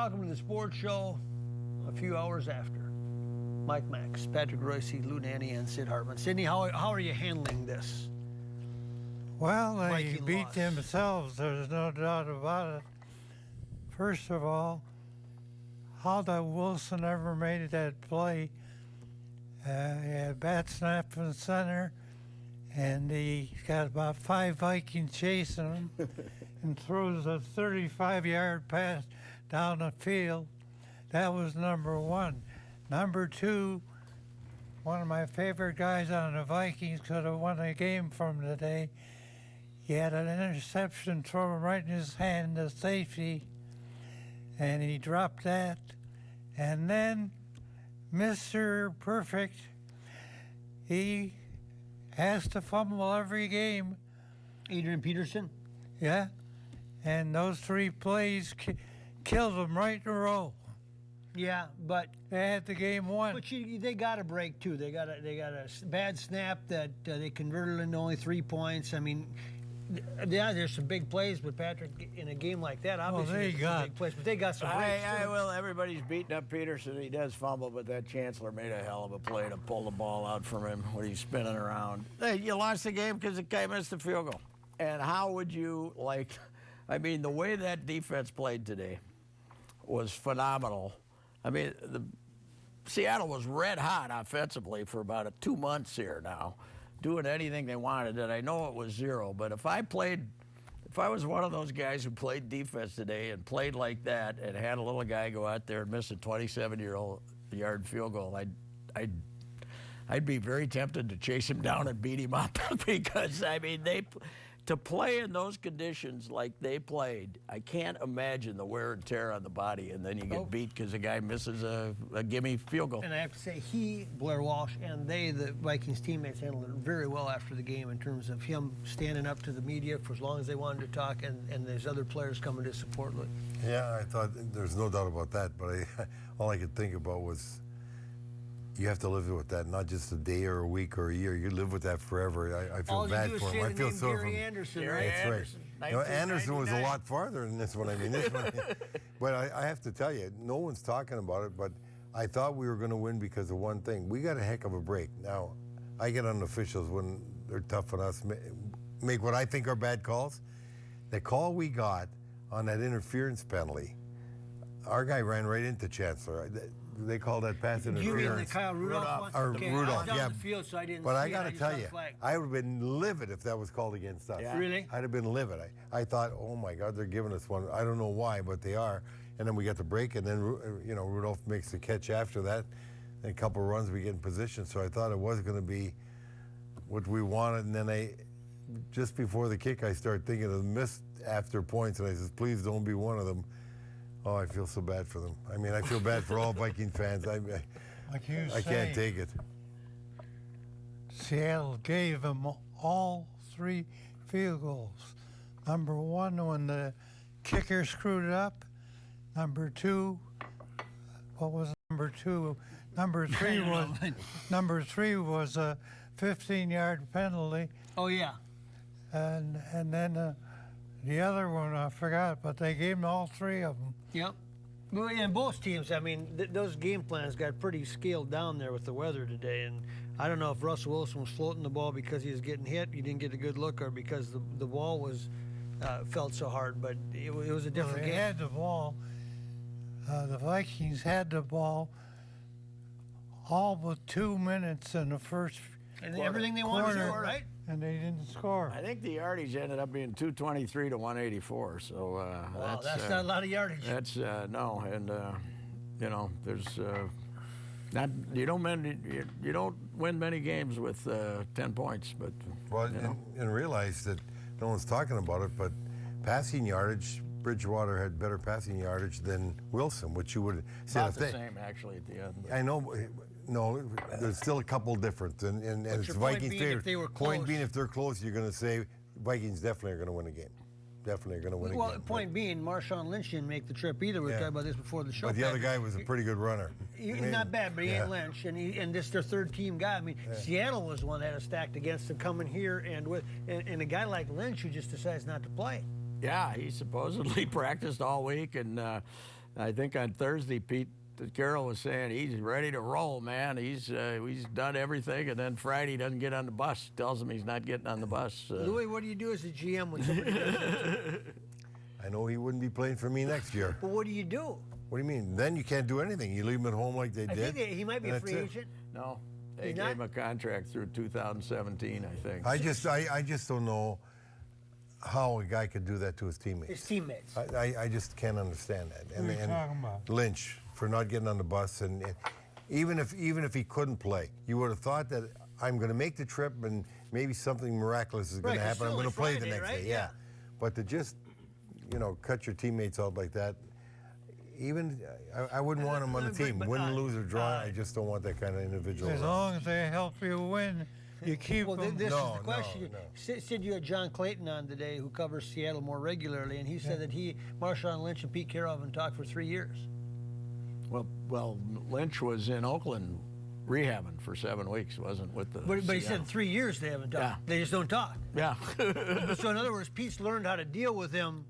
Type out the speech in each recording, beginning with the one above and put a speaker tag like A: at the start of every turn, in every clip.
A: welcome to the sports show a few hours after. Mike Max, Patrick Royce, Lou Nanny, and Sid Hartman. Sidney, how are you handling this?
B: Well, they
A: Viking
B: beat
A: loss?
B: themselves, there's no doubt about it. First of all, how that Wilson ever made that play. He had a bat snap from the center, and he got about 5 Vikings chasing him and throws a 35-yard pass down the field. That was number one. Number two, one of my favorite guys on the Vikings could have won a game from today. He had an interception thrown right in his hand to safety, and he dropped that. And then Mr. Perfect, he has to fumble every game.
A: Adrian Peterson?
B: Yeah. And those 3 plays killed him right in a row.
A: Yeah, but
B: they had the game won.
A: But they got a break too. They got a bad snap that they converted into only 3 points. I mean, yeah, there's some big plays, but Patrick, in a game like that, obviously there's some big plays, but they got some breaks.
C: Well, everybody's beating up Peterson. He does fumble, but that Chancellor made a hell of a play to pull the ball out from him when he's spinning around. Hey, you lost the game because the guy missed the field goal. And how would you I mean, the way that defense played today was phenomenal. I mean, Seattle was red hot offensively for about 2 months here now, doing anything they wanted. And I know it was 0, but if I was one of those guys who played defense today and played like that and had a little guy go out there and miss a 27-yard field goal, I'd be very tempted to chase him down and beat him up because, I mean, to play in those conditions like they played, I can't imagine the wear and tear on the body, and then you get beat because a guy misses a gimme field goal.
A: And I have to say, Blair Walsh, and the Vikings teammates, handled it very well after the game in terms of him standing up to the media for as long as they wanted to talk, and there's other players coming to support Luke.
D: Yeah, I thought there's no doubt about that, but all I could think about was you have to live with that, not just a day or a week or a year. You live with that forever. I feel bad for him. I feel sorry for him.
A: Anderson,
C: Gary
A: right?
C: Anderson.
D: Right. You know, Anderson was a lot farther than this one. I mean, this one. But I have to tell you, no one's talking about it. But I thought we were going to win because of one thing. We got a heck of a break. Now, I get on officials when they're tough on us, make what I think are bad calls. The call we got on that interference penalty, our guy ran right into Chancellor. They call that pass interference.
A: You mean the Kyle Rudolph one?
D: Or
A: Okay,
D: Rudolph,
A: I was
D: yeah.
A: on the field, so I didn't
D: But
A: see
D: I got to tell you, I would have been livid if that was called against us.
C: Yeah.
A: Really?
D: I'd have been livid. I thought, oh my God, they're giving us one. I don't know why, but they are. And then we got the break, and then Rudolph makes the catch after that. And a couple of runs, we get in position. So I thought it was going to be what we wanted. And then just before the kick, I started thinking of missed after points, and I said, please don't be one of them. Oh, I feel so bad for them. I mean, I feel bad for all Viking fans. I can't take it.
B: Seattle gave them all 3 field goals. Number 1, when the kicker screwed it up. Number 2, what was number 2? Number 3 was a 15-yard penalty.
A: Oh, yeah.
B: And then the other one I forgot, but they gave them all 3 of them.
A: Yep. Well, and both teams, I mean, those game plans got pretty scaled down there with the weather today. And I don't know if Russell Wilson was floating the ball because he was getting hit, you didn't get a good look, or because the ball was felt so hard. But it was a different game.
B: They had the ball. The Vikings had the ball all but 2 minutes in the first
A: and everything they wanted to score, right?
B: And they didn't score.
C: I think the yardage ended up being 223 to 184. So
A: wow, that's not a lot of yardage.
C: That's no, and there's not you don't win many games with 10 points, but
D: and realize that no one's talking about it, but passing yardage, Bridgewater had better passing yardage than Wilson, which you would say
C: about the same actually at the end.
D: I know. No, there's still a couple different, and it's Vikings' favorite. Point being, if they're close, you're going to say Vikings definitely are going to win a game. Definitely are going to win a game.
A: Well, point being, Marshawn Lynch didn't make the trip either. We were talking about this before the show.
D: But the other guy was a pretty good runner.
A: He's not bad, but he ain't Lynch, and this is their 3rd team guy. I mean, Seattle was the one that had stacked against him coming here, and a guy like Lynch who just decides not to play.
C: Yeah, he supposedly practiced all week, and I think on Thursday, Pete Carroll was saying he's ready to roll, man. He's done everything, and then Friday he doesn't get on the bus. Tells him he's not getting on the bus.
A: Louis, what do you do as a GM when somebody does that?
D: I know he wouldn't be playing for me next year.
A: But what do you do?
D: What do you mean? Then you can't do anything. You leave him at home like they
A: I
D: did.
A: think he might be a
D: and
A: free
D: that's it.
A: agent.
C: No, they
A: He's
C: gave
A: not?
C: him a contract through 2017, I think.
D: I just don't know how a guy could do that to his teammates.
A: His teammates.
D: I just can't understand that.
B: Who are you talking about?
D: Lynch for not getting on the bus, and even if he couldn't play, you would have thought that I'm going to make the trip and maybe something miraculous is going
A: Right,
D: to
A: 'cause
D: happen. I'm
A: still
D: going
A: it's
D: to play the
A: Friday,
D: next
A: right?
D: day.
A: Yeah.
D: But to just cut your teammates out like that. Even I wouldn't want him on the team.
A: but,
D: Win, lose, or draw. I just don't want that kind of individual.
B: As long as they help you win, you keep
A: Well,
B: them.
A: this
D: No,
A: is the question.
D: no.
A: Sid, you had John Clayton on today, who covers Seattle more regularly, and he said that Marshawn Lynch and Pete Carroll haven't talked for 3 years.
C: Well, Lynch was in Oakland rehabbing for 7 weeks. Wasn't with the.
A: But he
C: Seattle.
A: said 3 years they haven't talked.
C: Yeah.
A: They just don't talk.
C: Yeah.
A: So in other words, Pete's learned how to deal with him,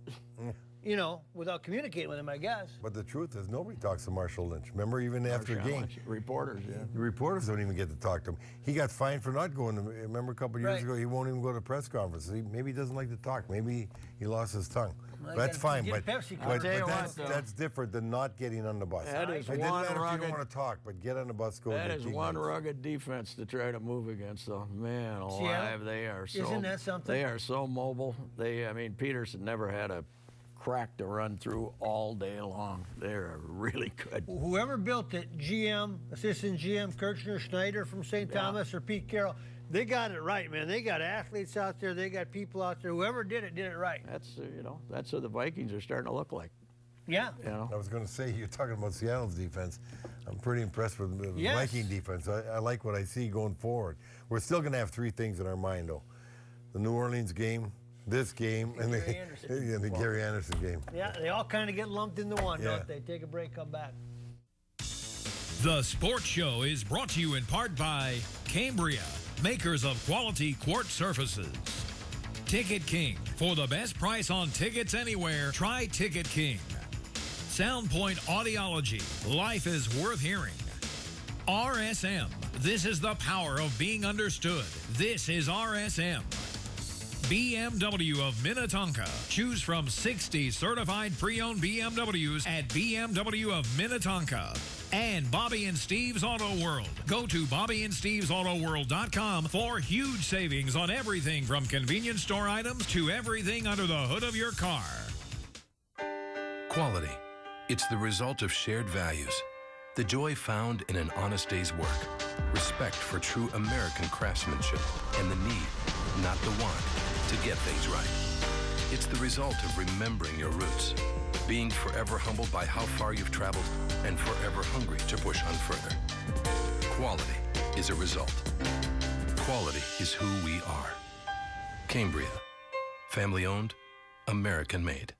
A: without communicating with him, I guess.
D: But the truth is, nobody talks to Marshall Lynch. Remember, even after a game,
C: Reporters, yeah.
D: the reporters don't even get to talk to him. He got fined for not going to. Remember, a couple of years
A: Right.
D: ago, he won't even go to press conferences. Maybe he doesn't like to talk. Maybe he lost his tongue.
A: Well,
D: That's
A: you
D: fine,
A: get
D: but,
A: Pepsi
D: but,
C: tell you
D: but
C: what,
D: that's,
C: though.
D: that's different than not getting on the bus.
C: That is
D: it doesn't
C: one
D: matter if
C: rugged-
D: you don't want to talk, but get on the bus, go.
C: That
D: with
C: is
D: your
C: one
D: teammates.
C: rugged defense to try to move against, though. Man alive, they are so.
A: Isn't that something?
C: They are so mobile. Peterson never had a crack to run through all day long. They're really good.
A: Whoever built it, GM, assistant GM, Kirchner, Schneider from St.
C: Yeah.
A: Thomas, or Pete Carroll, they got it right, man. They got athletes out there. They got people out there. Whoever did it right.
C: That's what the Vikings are starting to look like.
A: Yeah.
D: I was going to say, you're talking about Seattle's defense. I'm pretty impressed with the
A: Yes.
D: Viking defense. I like what I see going forward. We're still going to have 3 things in our mind, though. The New Orleans game, this game, and
A: Gary Anderson.
D: the Gary Anderson game.
A: Yeah, they all kind of get lumped into one,
D: Yeah.
A: don't they? Take a break, come back.
E: The Sports Show is brought to you in part by Cambria, makers of quality quartz surfaces. Ticket King. For the best price on tickets anywhere, try Ticket King. Soundpoint Audiology. Life is worth hearing. RSM. This is the power of being understood. This is RSM. BMW of Minnetonka. Choose from 60 certified pre-owned BMWs at BMW of Minnetonka. And Bobby and Steve's Auto World. Go to BobbyandSteve'sAutoWorld.com for huge savings on everything from convenience store items to everything under the hood of your car.
F: Quality. It's the result of shared values. The joy found in an honest day's work. Respect for true American craftsmanship and the need, not the want, to get things right. It's the result of remembering your roots, being forever humbled by how far you've traveled and forever hungry to push on further. Quality is a result. Quality is who we are. Cambria. Family owned, American made.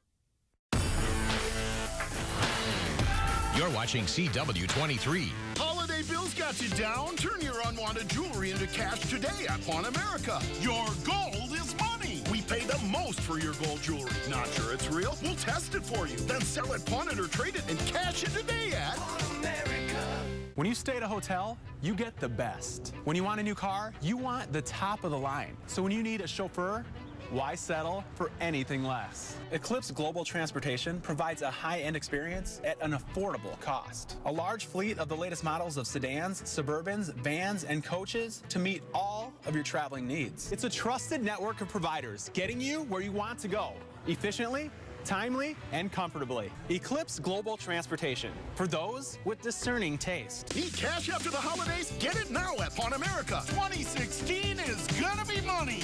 G: You're watching CW-23.
H: Holiday bills got you down? Turn your unwanted jewelry into cash today at Pawn America. Your gold is money. We pay the most for your gold jewelry. Not sure it's real? We'll test it for you. Then sell it, pawn it, or trade it and cash it today at Pawn America.
I: When you stay at a hotel, you get the best. When you want a new car, you want the top of the line. So when you need a chauffeur, why settle for anything less? Eclipse Global Transportation provides a high-end experience at an affordable cost. A large fleet of the latest models of sedans, Suburbans, vans, and coaches to meet all of your traveling needs. It's a trusted network of providers getting you where you want to go, efficiently, timely, and comfortably. Eclipse Global Transportation, for those with discerning taste.
H: Need cash after the holidays? Get it now at Pawn America. 2016 is gonna be money.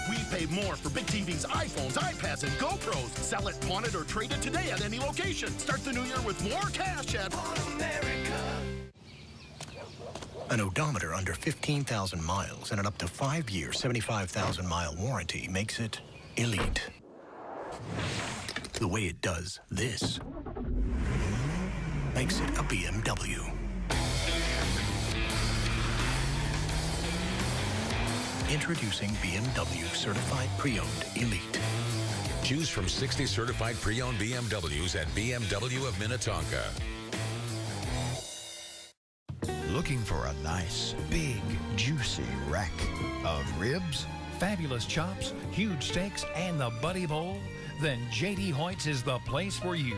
H: We pay more for big TVs, iPhones, iPads, and GoPros. Sell it, pawn it, or trade it today at any location. Start the new year with more cash at Pawn America.
J: An odometer under 15,000 miles and an up to 5-year, 75,000-mile warranty makes it elite. The way it does this makes it a BMW. Introducing BMW Certified Pre-Owned Elite.
K: Choose from 60 certified pre-owned BMWs at BMW of Minnetonka.
L: Looking for a nice, big, juicy rack of ribs?
E: Fabulous chops, huge steaks, and the Buddy Bowl? Then J.D. Hoyt's is the place for you.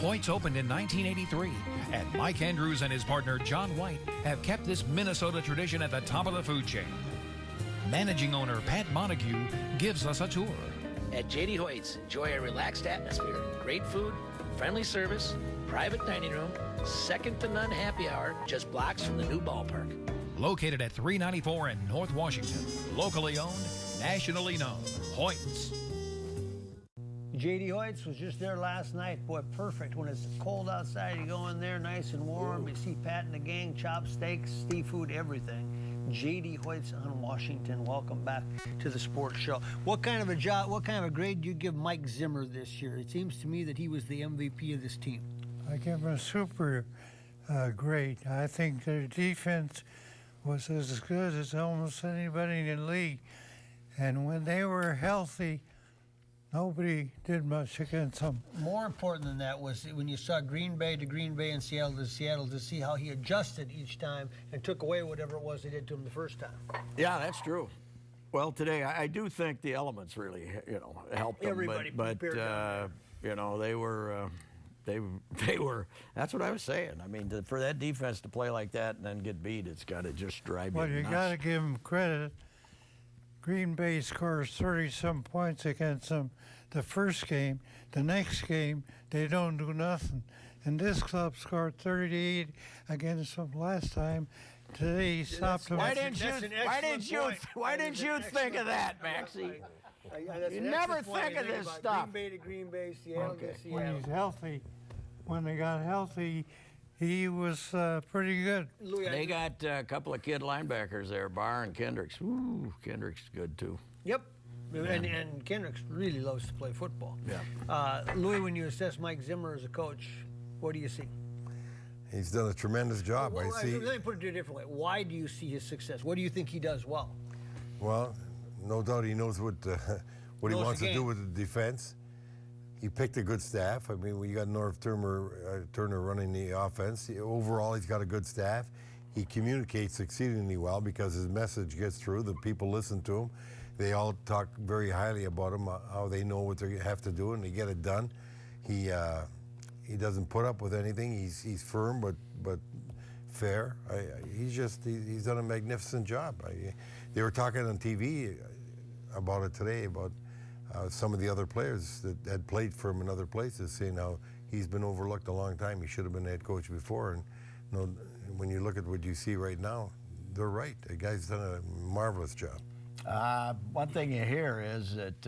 E: Hoyt's opened in 1983, and Mike Andrews and his partner John White have kept this Minnesota tradition at the top of the food chain. Managing owner Pat Montague gives us a tour.
M: At J.D. Hoyt's, enjoy a relaxed atmosphere, great food, friendly service, private dining room, second-to-none happy hour, just blocks from the new ballpark.
E: Located at 394 in North Washington. Locally owned, nationally known. Hoyt's.
A: J.D. Hoyt's was just there last night. Boy, perfect. When it's cold outside, you go in there nice and warm. You see Pat and the gang, chop steaks, seafood, everything. J.D. Hoyt's on Washington. Welcome back to the sports show. What kind of a grade do you give Mike Zimmer this year? It seems to me that he was the MVP of this team.
B: I give him a super grade. I think their defense was as good as almost anybody in the league. And when they were healthy, nobody did much against them.
A: More important than that was when you saw Green Bay to Green Bay and Seattle to Seattle to see how he adjusted each time and took away whatever it was they did to him the first time.
C: Yeah, that's true. Well, today I do think the elements really, helped them.
A: Everybody
C: but they were. They were. That's what I was saying. I mean, for that defense to play like that and then get beat, it's got to just drive you nuts.
B: Well, you got to give them credit. Green Bay scores 30-some points against them the first game. The next game, they don't do nothing. And this club scored 38 against them last time. Today, he stopped them.
C: Why didn't you think of that, Maxie? You never think of this stuff.
A: Green Bay to Green Bay, Seattle to Seattle.
B: When he's healthy, when they got healthy, he was pretty good.
C: They got a couple of kid linebackers there, Barr and Kendricks. Ooh, Kendricks good too.
A: Yep. And Kendricks really loves to play football.
C: Yeah.
A: Louis, when you assess Mike Zimmer as a coach, what do you see?
D: He's done a tremendous job.
A: Let me put it a different way. Why do you see his success? What do you think he does well?
D: Well, no doubt he knows what he wants to do with the defense. He picked a good staff. I mean, you got North Turner running the offense. Overall, he's got a good staff. He communicates exceedingly well because his message gets through. The people listen to him. They all talk very highly about him, how they know what they have to do, and they get it done. He doesn't put up with anything. He's firm but fair. He's done a magnificent job. They were talking on TV about it today, about some of the other players that had played for him in other places, saying how he's been overlooked a long time. He should have been head coach before. And when you look at what you see right now, they're right. The guy's done a marvelous job.
C: One thing you hear is that,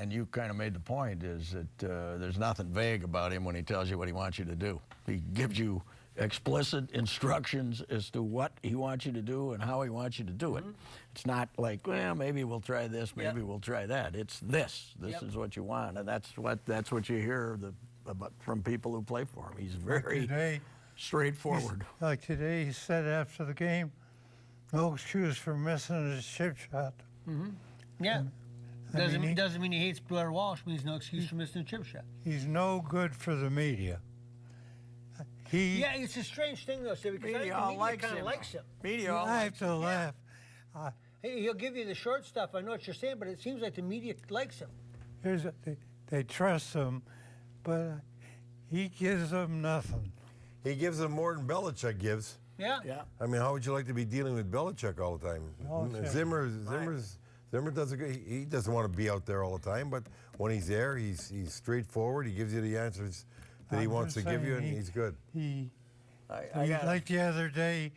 C: and you kind of made the point, is that there's nothing vague about him when he tells you what he wants you to do. He gives you explicit instructions as to what he wants you to do and how he wants you to do it. It's not like, well, maybe we'll try this, maybe we'll try that. It's this. This is what you want, and that's what you hear from people who play for him. He's very straightforward.
B: Like today, he said after the game, no excuse for missing his chip shot.
A: Yeah. Doesn't mean he hates Blair Walsh, means no excuse for missing a chip shot.
B: He's no good for the media.
A: Yeah, it's a strange thing though, Steve, because
C: media
A: I think kind of likes him.
C: Media all
B: I have to laugh.
A: He'll give you the short stuff. I know what you're saying, but it seems like the media likes him.
B: They trust him, but he gives them nothing.
D: He gives them more than Belichick gives.
A: Yeah.
D: I mean, how would you like to be dealing with Belichick all the time? Zimmer does he doesn't want to be out there all the time, but when he's there, he's straightforward. He gives you the answers that he wants to give you, and he's good.
B: Like the other day,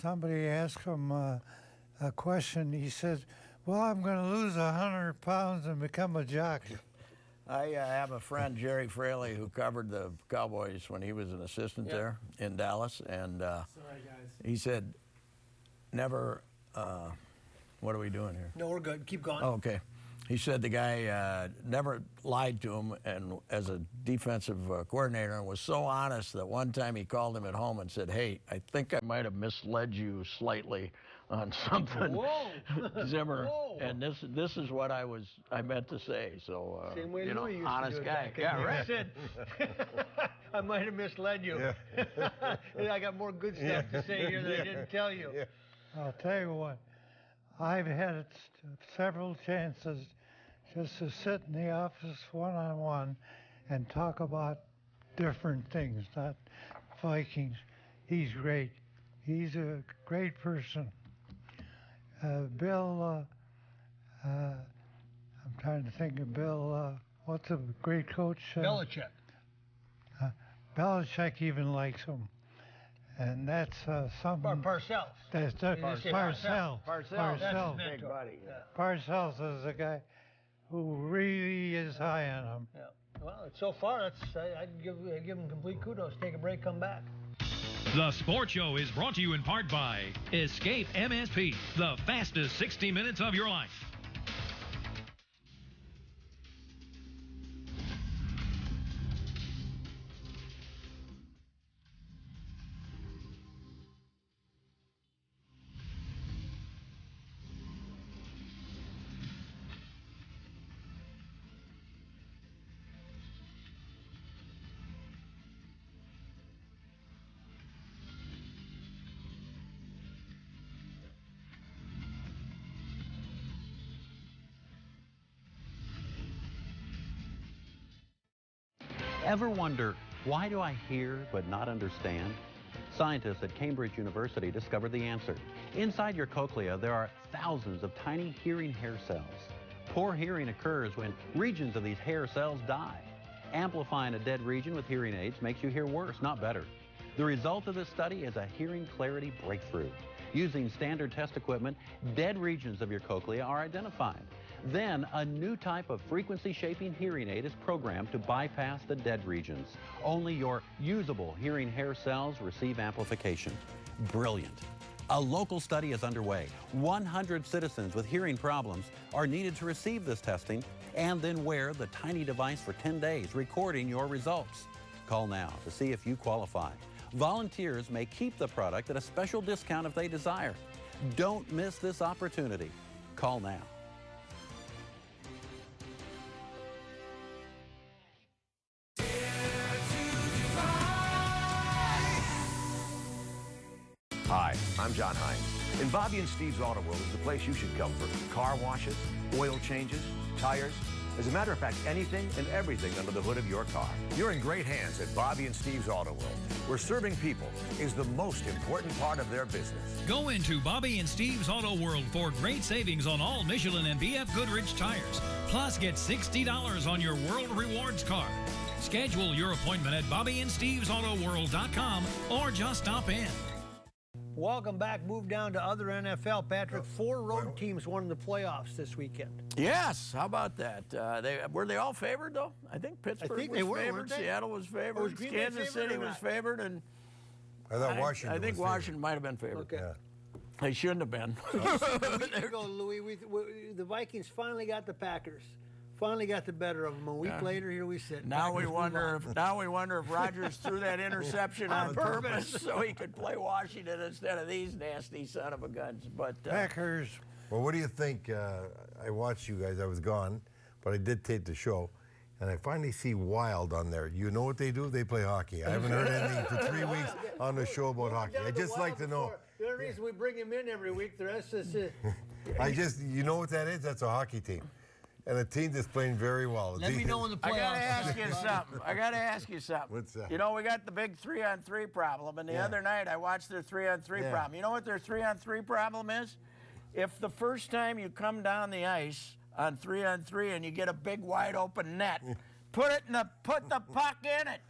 B: somebody asked him a question. He said, well, I'm going to lose 100 pounds and become a jockey.
C: I have a friend, Jerry Fraley, who covered the Cowboys when he was an assistant there in Dallas, and he said, never, what are we doing here?
A: No, we're good. Keep going.
C: Oh, okay. He said the guy never lied to him, and as a defensive coordinator, and was so honest that one time he called him at home and said, hey, I think I might have misled you slightly on something.
A: Whoa.
C: Zimmer.
A: Whoa.
C: And this is what I meant to say. So
A: Same way
C: you know,
A: Louis used
C: honest
A: to do it
C: guy.
A: back in
C: Yeah,
A: the
C: right.
A: day. I might have misled you. Yeah. I got more good stuff to say here that I didn't tell you.
D: Yeah.
B: I'll tell you what, I've had several chances just to sit in the office one-on-one and talk about different things, not Vikings. He's great. He's a great person. Bill, I'm trying to think of Bill, what's a great coach?
A: Belichick.
B: Belichick even likes him. And that's something.
A: Parcells.
B: That's Parcells.
C: Parcells. Big buddy.
A: Yeah.
B: Parcells is the guy who really is high on him.
A: Yeah. Well, so far, I'd give him complete kudos. Take a break, come back.
E: The Sports Show is brought to you in part by Escape MSP, the fastest 60 minutes of your life.
N: Ever wonder, why do I hear but not understand? Scientists at Cambridge University discovered the answer. Inside your cochlea, there are thousands of tiny hearing hair cells. Poor hearing occurs when regions of these hair cells die. Amplifying a dead region with hearing aids makes you hear worse, not better. The result of this study is a hearing clarity breakthrough. Using standard test equipment, dead regions of your cochlea are identified. Then, a new type of frequency-shaping hearing aid is programmed to bypass the dead regions. Only your usable hearing hair cells receive amplification. Brilliant. A local study is underway. 100 citizens with hearing problems are needed to receive this testing and then wear the tiny device for 10 days, recording your results. Call now to see if you qualify. Volunteers may keep the product at a special discount if they desire. Don't miss this opportunity. Call now.
O: Hi, I'm John Hines. And Bobby and Steve's Auto World is the place you should come for car washes, oil changes, tires. As a matter of fact, anything and everything under the hood of your car. You're in great hands at Bobby and Steve's Auto World, where serving people is the most important part of their business.
E: Go into Bobby and Steve's Auto World for great savings on all Michelin and BF Goodrich tires. Plus, get $60 on your World Rewards card. Schedule your appointment at BobbyandStevesAutoWorld.com or just stop in.
A: Welcome back. Move down to other NFL. Patrick, 4 road teams won the playoffs this weekend.
C: Yes, how about that? Were they all favored, though? I think Pittsburgh was favored, Seattle was favored, Kansas City was favored, and
D: I thought Washington
C: I think
D: was
C: Washington might have been favored.
A: Okay.
D: Yeah.
C: They shouldn't have been.
A: A week ago, Louis, the Vikings finally got the Packers. Finally got the better of them. A week later, here we sit.
C: Now we wonder if Rodgers threw that interception on purpose so he could play Washington instead of these nasty son of a guns. But
B: Packers.
D: Well, what do you think? I watched you guys. I was gone, but I did tape the show, and I finally see Wild on there. You know what they do? They play hockey. I haven't heard anything for 3 weeks on the show about hockey. I just like to know.
A: The only reason we bring him in every week, the rest is...
D: you know what that is? That's a hockey team. And a team that's playing very well.
A: Let me know in the playoffs.
C: I got to ask you something.
D: What's that?
C: You know, we got the big 3-on-3 problem, and the other night I watched their 3-on-3 problem. You know what their 3-on-3 problem is? If the first time you come down the ice on 3-on-3 and you get a big wide open net, put the puck in it.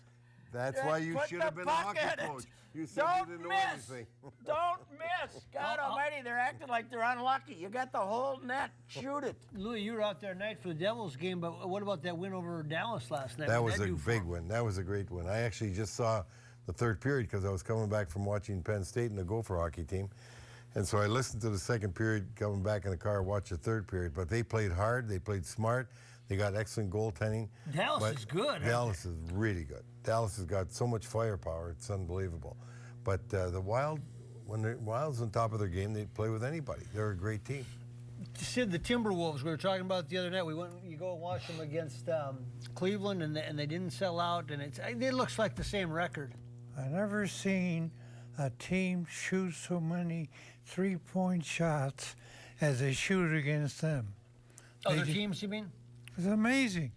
D: That's why you should have been a hockey coach. You said you didn't know anything.
C: Don't miss. God almighty, they're acting like they're unlucky. You got the whole net. Shoot it.
A: Louis, you were out there tonight for the Devils game, but what about that win over Dallas last night?
D: That was a big win. That was a great win. I actually just saw the third period because I was coming back from watching Penn State and the Gopher hockey team. And so I listened to the second period, coming back in the car, watched the third period. But they played hard. They played smart. They got excellent goaltending.
A: Dallas is good.
D: Dallas is really good. Dallas has got so much firepower. It's unbelievable. But the Wild, when the Wild's on top of their game, they play with anybody. They're a great team.
A: Sid, the Timberwolves we were talking about the other night. You go and watch them against Cleveland, and they didn't sell out, and it looks like the same record.
B: I never seen a team shoot so many three-point shots as they shoot against them.
A: Other teams, you mean?
B: It's amazing.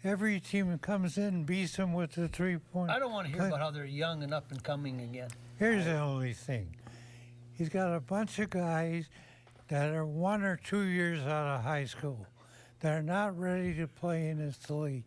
B: Every team that comes in and beats them with the three-point.
A: I don't want to hear about how they're young and up and coming again.
B: Here's the only thing. He's got a bunch of guys that are 1 or 2 years out of high school. They're not ready to play in this league.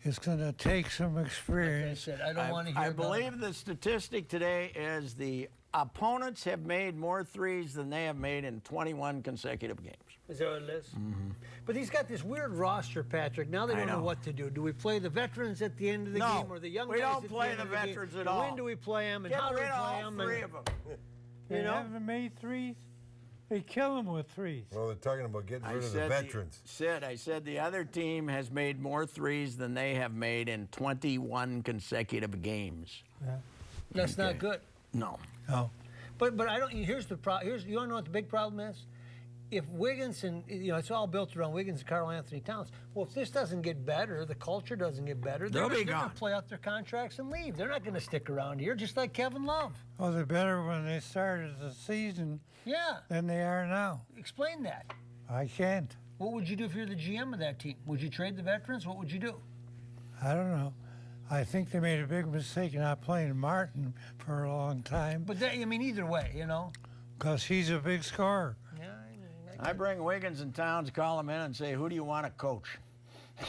B: It's going to take some experience.
A: Like I said, I don't want to hear
C: I believe the statistic today is the opponents have made more threes than they have made in 21 consecutive games.
A: Is that what it is? Mm-hmm. But he's got this weird roster, Patrick. Now they don't know what to do. Do we play the veterans at the end of the game or the young guys?
C: We don't
A: at
C: play
A: the,
C: the
A: end
C: veterans
A: of the
C: at
A: game?
C: all.
A: When do we play them? And
C: Get
A: how do we
C: rid
A: play
C: of all
A: them?
C: three of them.
B: They haven't made threes. They kill them with threes.
D: Well, they're talking about getting rid of the veterans.
C: I said the other team has made more threes than they have made in 21 consecutive games.
B: Yeah.
A: That's not good.
C: No.
B: No.
A: But I don't. Here's the problem. You want to know what the big problem is? If Wiggins and it's all built around Wiggins and Karl Anthony Towns. Well, if this doesn't get better, the culture doesn't get better. They're going to play out their contracts and leave. They're not going to stick around here, just like Kevin Love.
B: Oh, they're better when they started the season.
A: Yeah.
B: Than they are now.
A: Explain that.
B: I can't.
A: What would you do if you're the GM of that team? Would you trade the veterans? What would you do?
B: I don't know. I think they made a big mistake not playing Martin for a long time.
A: But either way,
B: Because he's a big scorer.
A: Yeah.
C: I bring Wiggins and Towns, call them in and say, who do you want to coach?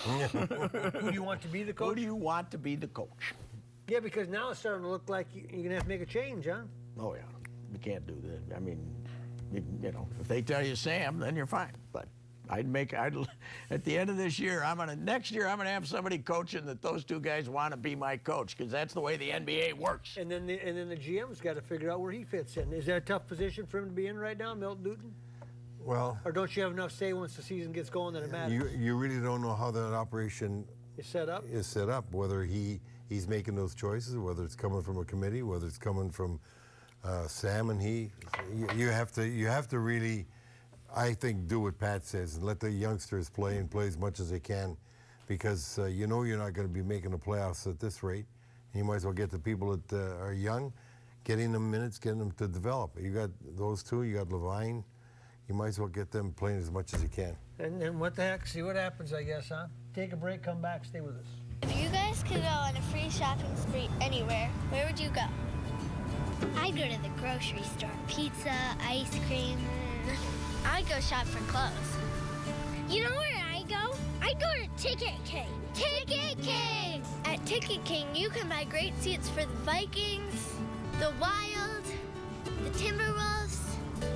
A: Who do you want to be the coach?
C: Who do you want to be the coach?
A: Yeah, because now it's starting to look like you're going to have to make a change, huh?
C: Oh, yeah. You can't do that. I mean, if they tell you Sam, then you're fine. But at the end of this year, next year I'm gonna have somebody coaching that those two guys want to be my coach, because that's the way the NBA works.
A: And then the GM's got to figure out where he fits in. Is that a tough position for him to be in right now, Milton Newton?
D: Well,
A: or don't you have enough say once the season gets going that it matters?
D: You really don't know how that operation
A: is set up. Whether
D: he's making those choices, whether it's coming from a committee, whether it's coming from Sam and he. You have to really, I think, do what Pat says and let the youngsters play and play as much as they can, because you're not going to be making the playoffs at this rate. You might as well get the people that are young, getting them minutes, getting them to develop. You got those two. You got Levine. You might as well get them playing as much as you can.
A: And then what the heck? See what happens, I guess, huh? Take a break, come back, stay with us.
P: If you guys could go on a free shopping spree anywhere, where would you go? I'd go to the grocery store. Pizza, ice cream. I'd go shop for clothes. You know where I go? I'd go to Ticket King. Ticket King! At Ticket King, you can buy great seats for the Vikings, the Wild, the Timberwolves,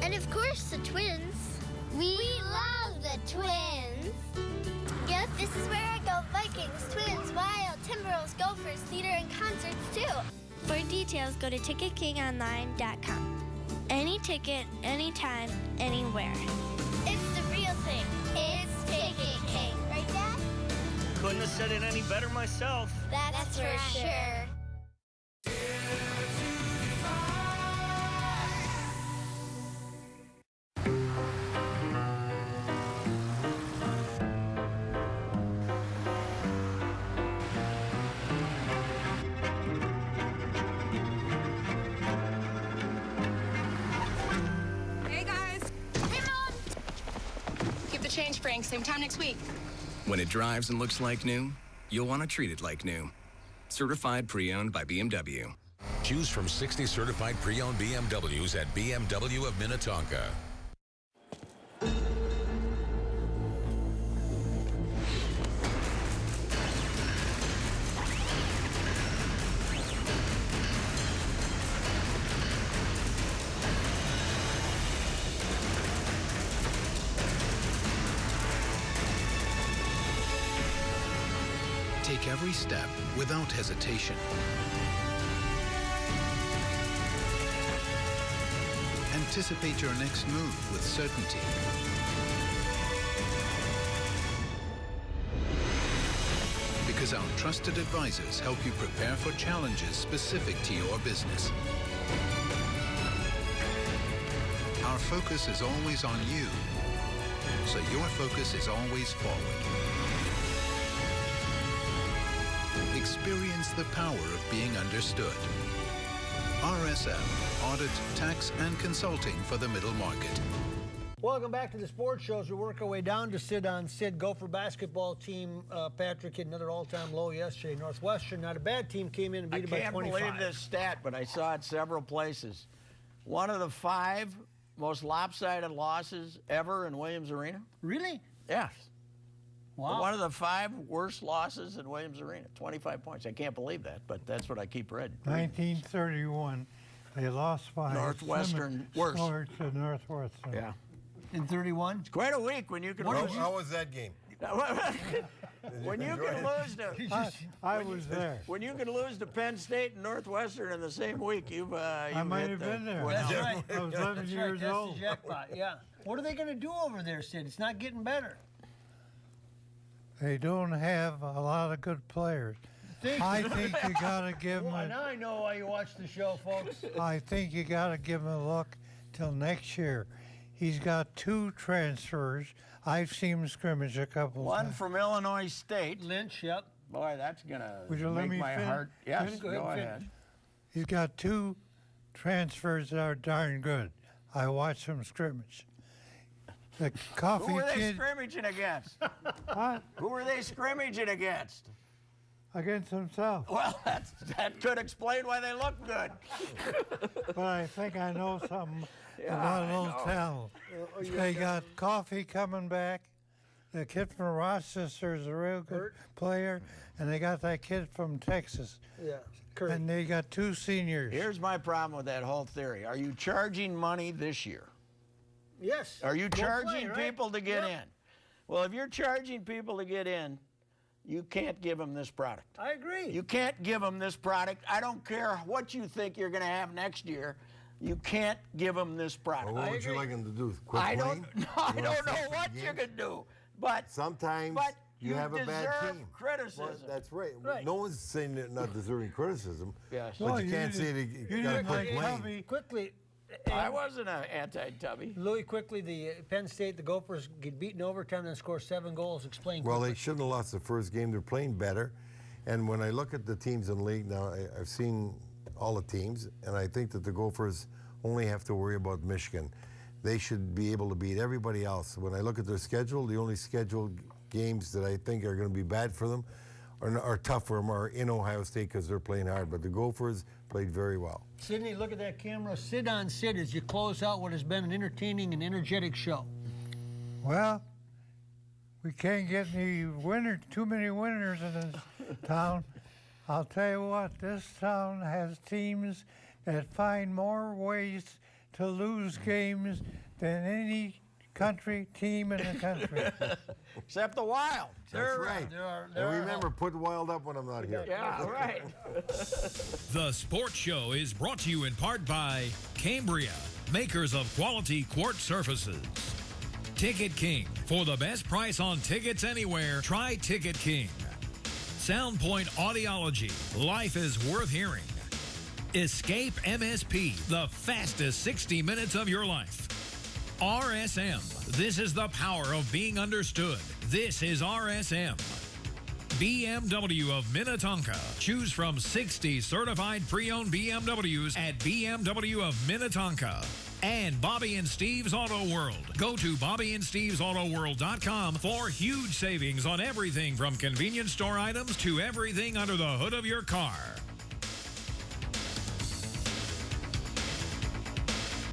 P: and of course the Twins. We love the Twins. Yep, this is where I go. Vikings, Twins, Wild, Timberwolves, Gophers, theater, and concerts too. For details, go to TicketKingOnline.com. Any ticket, anytime, anywhere. It's the real thing. It's Ticket King. Right, Dad?
Q: Couldn't have said it any better myself.
P: That's for sure.
R: Change, Frank. Same time next week.
S: When it drives and looks like new, you'll want to treat it like new. Certified pre-owned by BMW.
K: Choose from 60 certified pre-owned BMWs at BMW of Minnetonka.
L: Take every step without hesitation. Anticipate your next move with certainty. Because our trusted advisors help you prepare for challenges specific to your business.
T: our focus is always on you, so your focus is always forward. Experience the power of being understood. RSM, audit, tax, and consulting for the middle market.
A: Welcome back to the sports show as we work our way down to Sid on Sid. Gopher basketball team, Patrick, hit another all-time low yesterday. Northwestern, not a bad team, came in and beat it by 25.
C: I can't believe this stat, but I saw it several places. One of the 5 most lopsided losses ever in Williams Arena.
A: Really?
C: Yes.
A: Wow.
C: One of the 5 worst losses in Williams Arena, 25 points. I can't believe that, but that's what I keep reading.
B: 1931, they lost by
C: Northwestern worse.
B: Scored to Northwestern.
C: Yeah.
A: In 31?
C: It's quite a week when you can lose.
D: How was that game?
C: When you can lose to,
B: I was there.
C: When you can lose to Penn State and Northwestern in the same week, you
B: I might have been there.
A: That's right.
B: I was 11 years old.
A: That's the jackpot, yeah. What are they going to do over there, Sid? It's not getting better.
B: They don't have a lot of good players. I think you got to give them.
A: Now I know why you watch the show, folks.
B: I think you got to give him a look till next year. He's got 2 transfers. I've seen him scrimmage a couple
C: One
B: times.
C: from Illinois State.
A: Lynch, yep.
C: Boy, that's going
B: Would you
C: to
B: let
C: make
B: me
C: my
B: fin-
C: heart. Yes,
B: fin-
C: go ahead.
B: He's got 2 transfers that are darn good. I watched him scrimmage. The coffee
C: Who were they
B: kid
C: scrimmaging against?
B: Huh?
C: Who were they scrimmaging against?
B: Against himself.
C: Well, that could explain why they look good.
B: But I think I know something
C: Yeah,
B: about
C: I
B: a little
C: know.
B: talent. They got Coffee coming back. The kid from Rochester is a real good player. And they got that kid from Texas.
A: Yeah, Kurt.
B: And they got 2 seniors.
C: Here's my problem with that whole theory. Are you charging money this year?
A: Yes.
C: Are you
A: Go
C: charging
A: play, right?
C: people to get
A: Yep.
C: in? Well, if you're charging people to get in, you can't give them this product.
A: I agree.
C: You can't give them this product. I don't care what you think you're going to have next year. You can't give them this product.
D: Well, what would you like them to do? Quit
C: I
D: playing?
C: don't
D: You
C: know
D: wanna fix the
C: what you
D: games?
C: can do, but
D: Sometimes
C: but
D: you have a bad
C: deserve
D: team.
C: criticism.
D: Well, that's right.
A: Right.
D: No one's saying they're not deserving criticism.
C: Yes.
D: But
B: Well,
D: you
B: you
D: can't say
B: didn't-
D: they
B: you
D: got to
B: didn't
D: quit
B: like
D: playing.
B: Tubby.
A: Quickly,
C: I wasn't an anti-Tubby.
A: Louis, quickly, the Penn State, the Gophers get beaten overtime and score 7 goals. Explain
D: Well,
A: quickly.
D: they shouldn't have lost the first game. They're playing better. And when I look at the teams in the league now, I've seen all the teams, and I think that the Gophers only have to worry about Michigan. They should be able to beat everybody else. When I look at their schedule, the only scheduled games that I think are going to be bad for them are tough for them are in Ohio State because they're playing hard. But the Gophers played very well.
A: Sydney, look at that camera. Sid on Sid as you close out what has been an entertaining and energetic show.
B: Well, we can't get too many winners in this town. I'll tell you what, this town has teams that find more ways to lose games than any country team in the country.
C: Except the Wild.
D: That's right. And remember, put Wild up when I'm not here.
C: Yeah, right.
E: The Sports Show is brought to you in part by Cambria, makers of quality quartz surfaces. Ticket King. For the best price on tickets anywhere, try Ticket King. Soundpoint Audiology. Life is worth hearing. Escape MSP. The fastest 60 minutes of your life. RSM. This is the power of being understood. This is RSM. BMW of Minnetonka. Choose from 60 certified pre-owned BMWs at BMW of Minnetonka. And Bobby and Steve's Auto World. Go to BobbyandSteve'sAutoWorld.com for huge savings on everything from convenience store items to everything under the hood of your car.